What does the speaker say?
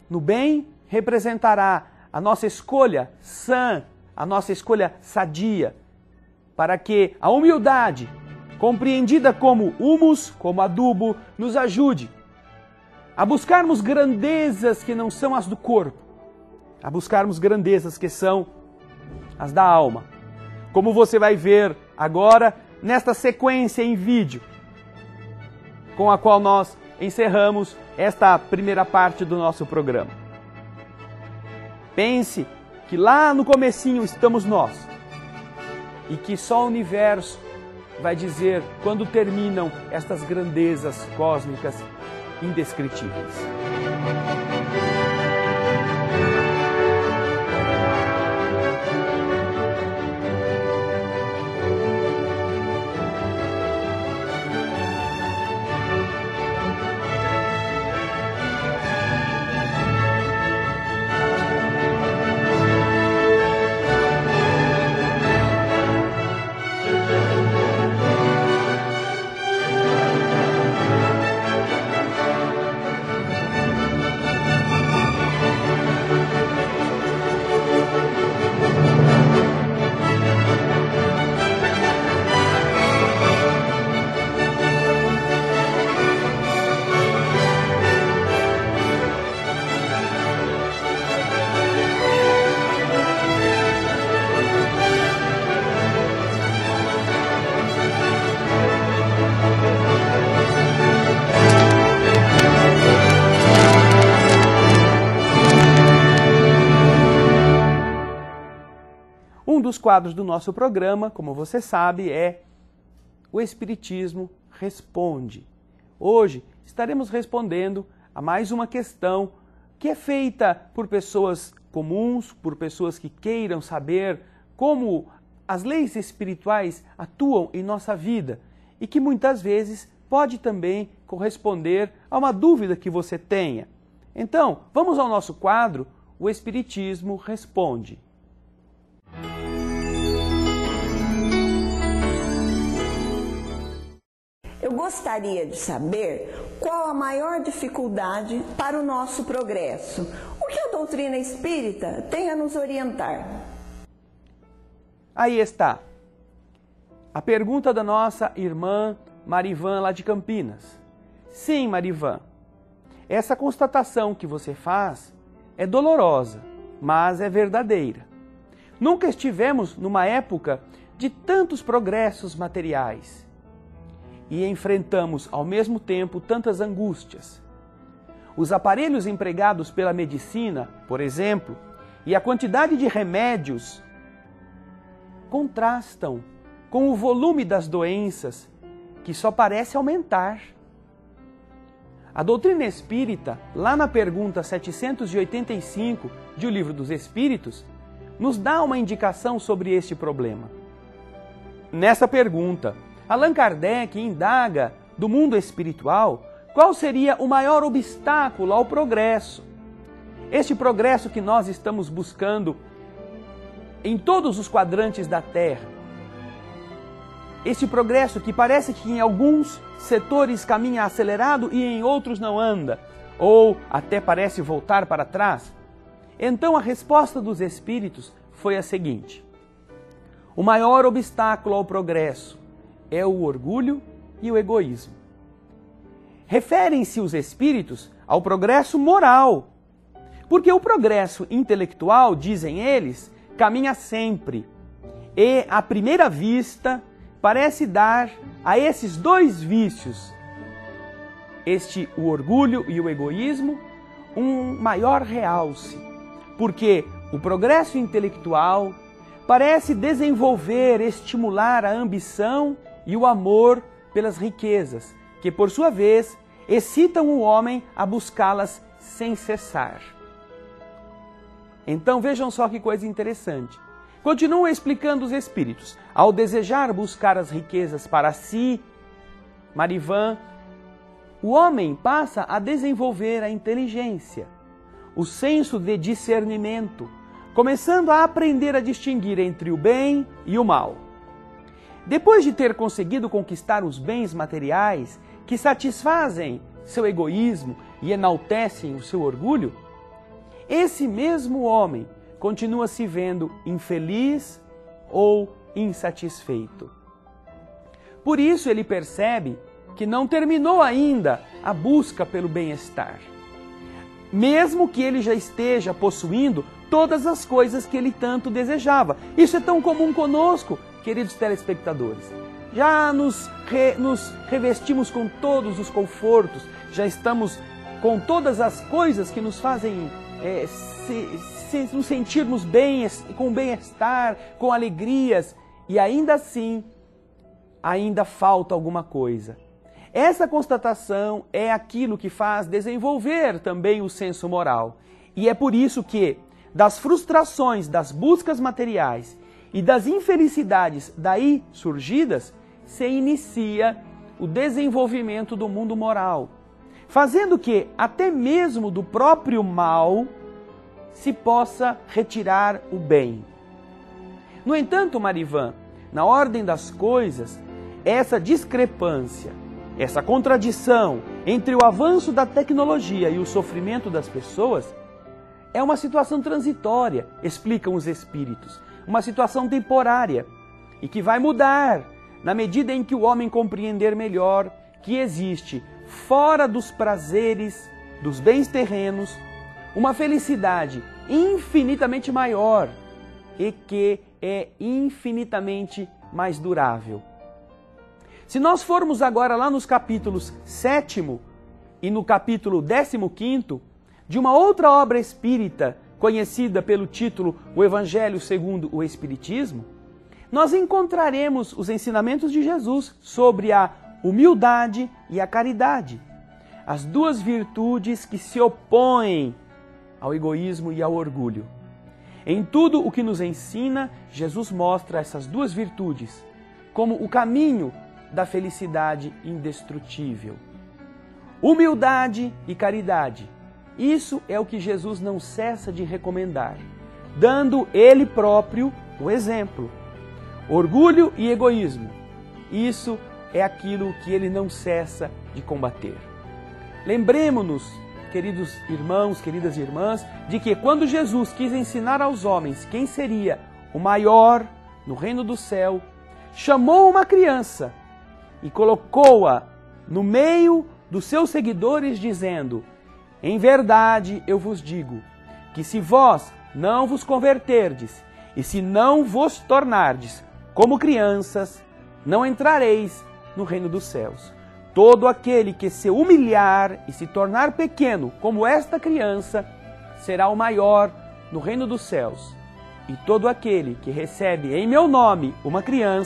no bem representará a nossa escolha sã, a nossa escolha sadia, para que a humildade, compreendida como humus, como adubo, nos ajude a buscarmos grandezas que não são as do corpo, a buscarmos grandezas que são as da alma. Como você vai ver agora nesta sequência em vídeo, com a qual nós encerramos esta primeira parte do nosso programa. Pense que lá no comecinho estamos nós e que só o universo vai dizer quando terminam estas grandezas cósmicas indescritíveis. Um dos quadros do nosso programa, como você sabe, é o Espiritismo Responde. Hoje estaremos respondendo a mais uma questão que é feita por pessoas comuns, por pessoas que queiram saber como as leis espirituais atuam em nossa vida e que muitas vezes pode também corresponder a uma dúvida que você tenha. Então, vamos ao nosso quadro, o Espiritismo Responde. Eu gostaria de saber qual a maior dificuldade para o nosso progresso. O que a doutrina espírita tem a nos orientar? Aí está. A pergunta da nossa irmã Marivan, lá de Campinas. Sim, Marivan, essa constatação que você faz é dolorosa, mas é verdadeira. Nunca estivemos numa época de tantos progressos materiais e enfrentamos ao mesmo tempo tantas angústias. Os aparelhos empregados pela medicina, por exemplo, e a quantidade de remédios contrastam com o volume das doenças, que só parece aumentar. A doutrina espírita, lá na pergunta 785 de O Livro dos Espíritos, nos dá uma indicação sobre este problema. Nessa pergunta, Allan Kardec indaga do mundo espiritual qual seria o maior obstáculo ao progresso. Este progresso que nós estamos buscando em todos os quadrantes da Terra. Este progresso que parece que em alguns setores caminha acelerado e em outros não anda, ou até parece voltar para trás. Então a resposta dos espíritos foi a seguinte: o maior obstáculo ao progresso é o orgulho e o egoísmo. Referem-se os espíritos ao progresso moral, porque o progresso intelectual, dizem eles, caminha sempre e, à primeira vista, parece dar a esses dois vícios, o orgulho e o egoísmo, um maior realce, porque o progresso intelectual parece desenvolver, estimular a ambição e o amor pelas riquezas, que por sua vez excitam o homem a buscá-las sem cessar. Então vejam só que coisa interessante. Continuam explicando os espíritos. Ao desejar buscar as riquezas para si, Marivan, o homem passa a desenvolver a inteligência, o senso de discernimento, começando a aprender a distinguir entre o bem e o mal. Depois de ter conseguido conquistar os bens materiais que satisfazem seu egoísmo e enaltecem o seu orgulho, esse mesmo homem continua se vendo infeliz ou insatisfeito. Por isso ele percebe que não terminou ainda a busca pelo bem-estar, mesmo que ele já esteja possuindo todas as coisas que ele tanto desejava. Isso é tão comum conosco, queridos telespectadores. Já nos revestimos com todos os confortos, já estamos com todas as coisas que nos fazem nos sentirmos bem, com bem-estar, com alegrias, e ainda assim, ainda falta alguma coisa. Essa constatação é aquilo que faz desenvolver também o senso moral. E é por isso que, das frustrações, das buscas materiais e das infelicidades daí surgidas, se inicia o desenvolvimento do mundo moral, fazendo que até mesmo do próprio mal se possa retirar o bem. No entanto, Marivan, na ordem das coisas, essa discrepância, essa contradição entre o avanço da tecnologia e o sofrimento das pessoas é uma situação transitória, explicam os espíritos, uma situação temporária e que vai mudar na medida em que o homem compreender melhor que existe, fora dos prazeres, dos bens terrenos, uma felicidade infinitamente maior e que é infinitamente mais durável. Se nós formos agora lá nos capítulos 7º e no capítulo 15º de uma outra obra espírita conhecida pelo título O Evangelho segundo o Espiritismo, nós encontraremos os ensinamentos de Jesus sobre a humildade e a caridade, as duas virtudes que se opõem ao egoísmo e ao orgulho. Em tudo o que nos ensina, Jesus mostra essas duas virtudes como o caminho da felicidade indestrutível. Humildade e caridade. Isso é o que Jesus não cessa de recomendar, dando Ele próprio o exemplo. Orgulho e egoísmo. Isso é aquilo que Ele não cessa de combater. Lembremos-nos, queridos irmãos, queridas irmãs, de que quando Jesus quis ensinar aos homens quem seria o maior no reino do céu, chamou uma criança e colocou-a no meio dos seus seguidores, dizendo: em verdade eu vos digo, que se vós não vos converterdes, e se não vos tornardes como crianças, não entrareis no reino dos céus. Todo aquele que se humilhar e se tornar pequeno como esta criança, será o maior no reino dos céus. E todo aquele que recebe em meu nome uma criança,